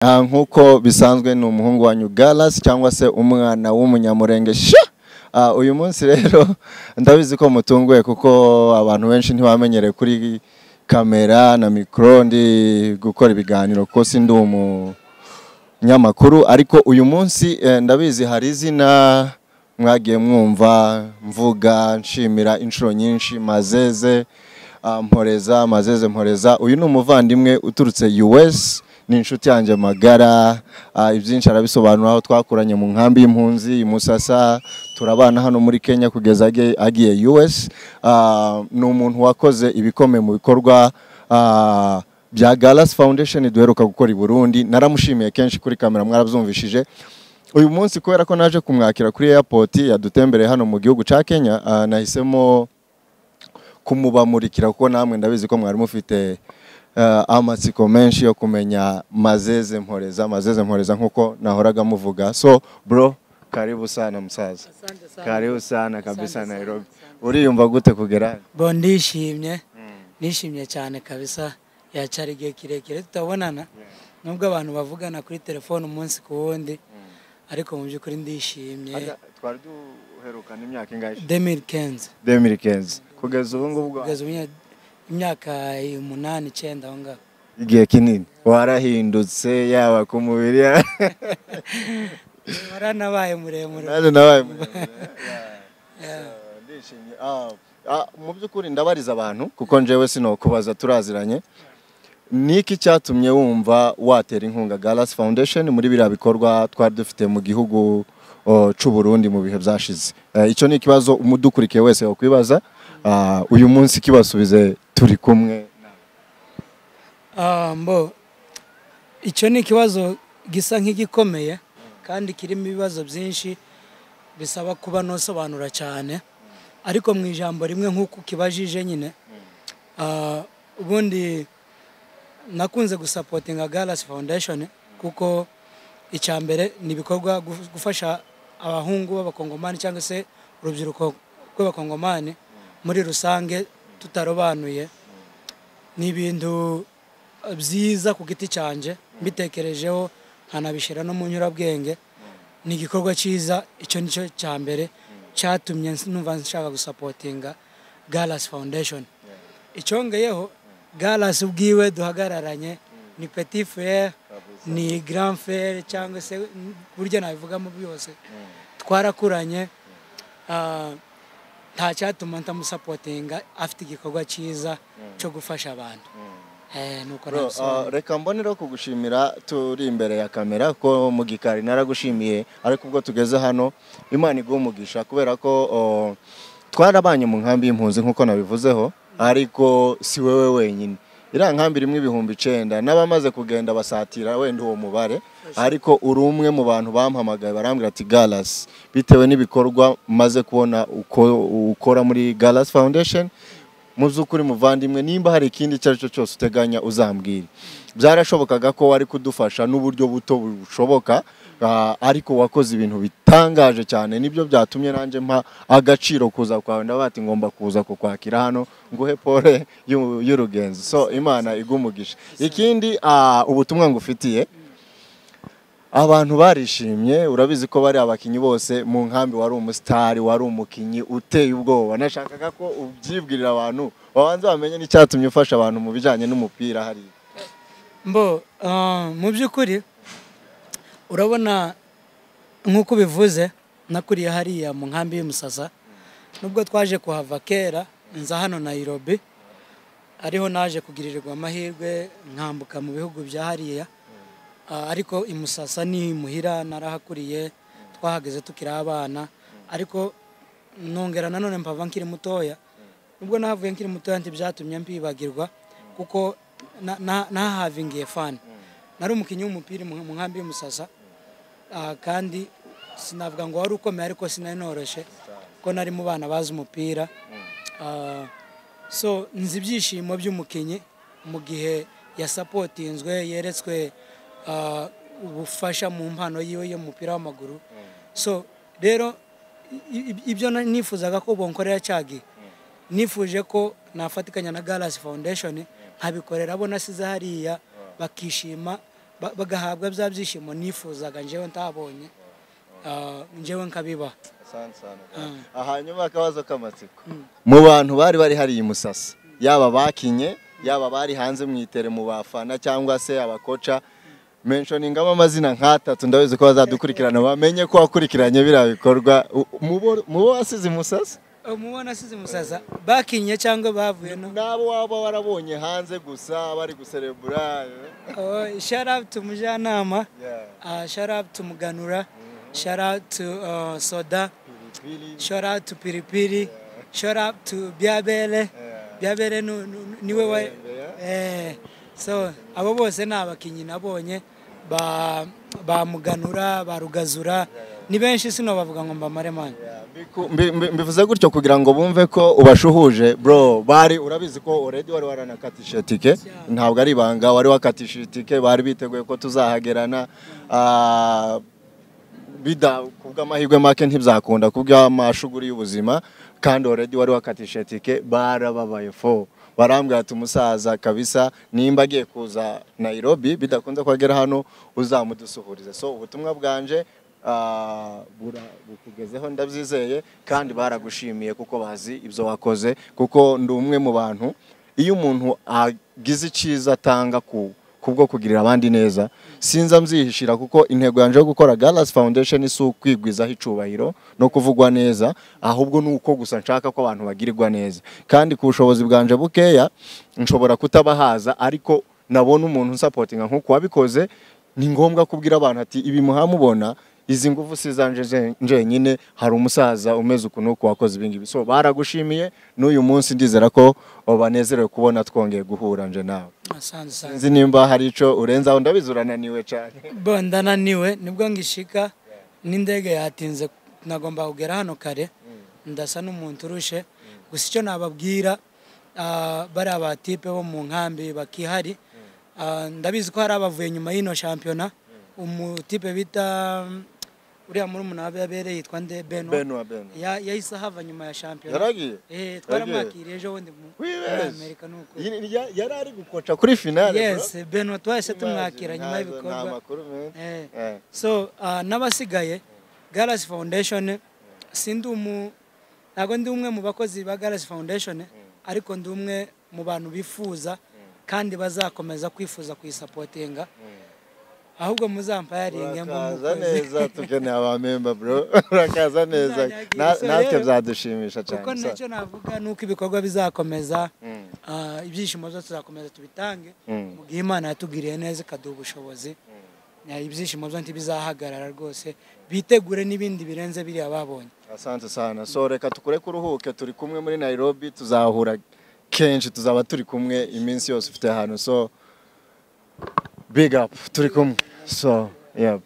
Nkuko bisanzwe ni umuhungu wa Galas cyangwa se umwana w'umunyamurenge sha. Uyu munsi rero ndabizi ko mutunguye kuko abantu benshi ntibamenyereye kuri kamera na micro ndi gukora ibiganiro ko sindi umunyamakuru, ariko uyu munsi ndabizi hari izina mwagiye mwumva mvuga nshimira inshuro nyinshi Mazeze Mporeza. Uyu ni umuvandimwe uturutse US, ni inshuti yanjye magara. Ibyinshi arabisobanura aho twakuranye mu nkambi y'impunzi Musasa, turabana hano muri Kenya kugeza agiye US. Ni umuntu wakoze ibikomeye mu bikorwa bya Galas Foundation duheruka gukora i Burundi. Naramushimiye kenshi kuri kamera, mwarabyumvishije. Uyu munsi kubera ko naje kumwakira kuri airport yadutembereye hano mu gihugu ca Kenya, nahisemo kumubamurikira kuko namwe ndabizi ko mwari mufite amatsiko menshi yo kumenya Mazeze Mporeza nkuko nahoraga muvuga. So bro, karibu sana msaza. Karibu sana kabisa Nairobi. Uriyumva gute kugera? Bo ndishimye. Nishimye cyane kabisa. Yacari igihe kirekire tutabonana. Nubwo abantu bavugana kuri telefone umunsi ku wundi, ariko mu by'ukuri ndishimye. Twari duherukana imyaka ingahe? 2015. Kugeza ubu ngubu imyaka 8-9 aho ngaho. Igihe kinini warahindutse yaba ku mubiri waranabaye muremure. Nabaye muremure. Ndishimye. Mu by'ukuri ndabariza abantu kuko njewe sinokubaza turaziranye. Niki cyatumye wumva watera inkunga Galas Foundation muri biriya bikorwa twari dufite mu gihugu c'u Burundi mu bihe byashize? Icyo ni ikibazo umudukurikiye wese yakwibaza. Uyu munsi kibasubize turi kumwe. Mbo icyo ni ikibazo gisa nk'igikomeye kandi kirimo ibibazo byinshi bisaba kuba nosobanura cyane, ariko mu ijambo rimwe nk'uko kibajije nyine, ubundi nakunze gusapotinga Galas Foundation kuko icyambere ni ibikorwa gufasha abahungu b'abakongomani cyangwa se urubyiruko rw'abakongomani muri rusange tutarobanuye. Ni ibintu byiza ku giti cyanje mbitekerejeho nkanabishira no mu nyurabwenge. Ni igikorwa cyiza, icyo nicyo cyambere cyatumye numva nshaka gusapotinga Galas Foundation. Icyongeyeho Galas ubwiwe duhagararanye ni petit frère, ni grand frère cyangwa se buryo nabivugamo byose. Twarakuranye, nta cyatuma ntamusapotinga, afite igikorwa cyiza cyo gufasha abantu. Nuko reka mbonera kugushimira turi imbere ya kamera ko mu gikari naragushimiye, ariko ubwo tugeze hano Imana igumugisha kubera ko twarabanye mu nkambi y'impunzi nkuko nabivuzeho, ariko si wewe wenyine. Ira nkambi rimwe 9,000 n'abamaze kugenda basatira wenda uwo mubare, ariko uri umwe mu bantu bampamagaye barambwira ati Galas, bitewe n'ibikorwa maze kubona uko ukora muri Galas Foundation, muzukuri muvandimwe, nimba hari ikindi cyacu cyose uteganya uzambwira. Byarashobokaga ko wari kudufasha n'uburyo buto bushoboka, ariko wakoze ibintu bitangaje cyane. Nibyo byatumye nanje mpa agaciro kuza kwawe, ndabati ngomba kuza kukwakira hano nguhe pole y'urugenzi. So Imana igumugisha. Ikindi ubutumwa ngufitiye, abantu barishimye, urabizi ko bari abakinyi bose mu nkambi, wari umustar, wari umukinyi uteye ubwoba. Nashakaga ko ubyibwirira abantu babanza bamenye n'icyatumye ufasha abantu mu bijanye n'umupira hari. Mbo mu by'ukuri urabona nk'uko bivuze, nakuriye hariya mu nkambi y'Musasa. Nubwo twaje kuhava kera nza hano Nairobi, ariho naje kugirirwa amahirwe nkambuka mu bihugu bya hariya, ariko imusasa ni muhira narahakuriye, twahageze tukira abana. Ariko nongera nanone mpava nkiri mutoya, nubwo nahavuye nkiri mutoya ntibyatumye mbibagirwa kuko nahavingiye fan. Nari umukinyi w'umupira mu nkambi y'Musasa, kandi sinavuga ngo wari ukomeye ariko sinanoroshe ko nari mu bana bazi umupira. So nzi ibyishimo by'umukinyi mu gihe yasapotinzwe, yeretswe ubufasha mu mpano yiwe y'umupira w'amaguru. So rero ibyo nifuzaga ko bonkorera cyagi, nifuje ko nafatikanya na Galas Foundation nkabikorera abo nasize hariya bakishima, bagahabwa bya byishimo nifuzaga njyewe ntabonye njyewe nkabiba. Hanyuma akabazo k'amatsiko mu bantu bari hariya i Musasa, yaba bakinye yaba bari hanze mu itere mu bafana cyangwa se abakoca, mentioningamo amazina nk'atatu ndabizi ko bazadukurikirana bamenye ko wakurikiranye biriya bikorwa. Mubo wasize i Musasa? Umubona asize i Musasa bakinye cyangwa bavuye no nabo waba warabonye hanze gusa bari guserebura? Shout out to Mujyanama, shout out to Muganura, shout out to Soda, shout out to Piripiri, shout out to Byabele. Byabele niwe wa so abo bose ni abakinyi nabonye ba Muganura, ba Rugazura, ni benshi sino bavuga ngo mbamare man. Mbivuze gutyo kugira ngo bumve ko ubashuhuje bro. Bari urabizi ko already wari waranakatisha tike, ntabwo ari ibanga, wari wakatisha tike, bari biteguye ko tuzahagerana. Bida kubw'amahirwe make ntibyakunda kubw'amashuguri y'ubuzima, kandi already wari wakatisha tike. Barababaye fo, barambwira ati umusaza kabisa nimba agiye kuza Nairobi bidakunze kwagera hano uzamudusuhurize. So ubutumwa bwanje bukugezeho ndabyizeye, kandi baragushimiye kuko bazi ibyo wakoze, kuko ndi umwe mu bantu iyo umuntu agize iciza atanga kubwo kugirira abandi neza sinza mzihishira, kuko intego yanje yo gukora Galas Foundation si ukwigwizaho icubahiro no kuvugwa neza, ahubwo nuko gusa nshaka ko abantu bagirirwa neza, kandi ku bushobozi bwanje bukeya nshobora kutabahaza, ariko nabona umuntu supportinga nkuko wabikoze, ni ngombwa kubwira abantu ati ibi muhamubona izi nguvu sizanje njenyine, hari umusaza umeze ukuntu uko wakoze ibingibi. So baragushimiye n'uyu munsi ndizera ko banezerewe kubona twongeye guhura nje nawe. Sinzi nimba hari ico urenza aho, ndabizi urananiwe cyane. Bo ndananiwe nibwo ngishika n'indege yatinze, nagomba kugera hano kare, ndasa n'umuntu urushe. Gusa icyo nababwira bari abatipe bo mu nkambi bakihari, ndabizi ko hari abavuye nyuma y'ino shampiyona. Umutipe bita uriya muri umuntu yabereye yitwa nde Beno yahise hava nyuma ya shampiyona. Yaragiye? Twaramwakiriye ejo bundi muri Amerika nuko yari ari gukoca kuri finale. Yes, Beno twahise tumwakira nyuma y'ibikorwa. So n'abasigaye Galas Foundation ntago ndi umwe mu bakozi ba Galas Foundation, ariko ndi umwe mu bantu bifuza kandi bazakomeza kwifuza kuyisapotinga, ahubwo muzampayaringe mumukoze neza. Tukeneye abamemba bro, urakaza neza, natwe byadushimisha cyane. Kuko nicyo navuga nuko ibikorwa bizakomeza, ibyishimo byo tuzakomeza tubitange mu gihe Imana yatugiriye neza ikaduha ubushobozi. Ibyishimo byo ntibizahagarara rwose, bitegure n'ibindi birenze biri ababonye. Asante sana. So reka tukure kuruhuke, turi kumwe muri Nairobi, tuzahura kenshi, tuzaba turi kumwe iminsi yose ufite hano. So big up, turi kumwe. So yeah.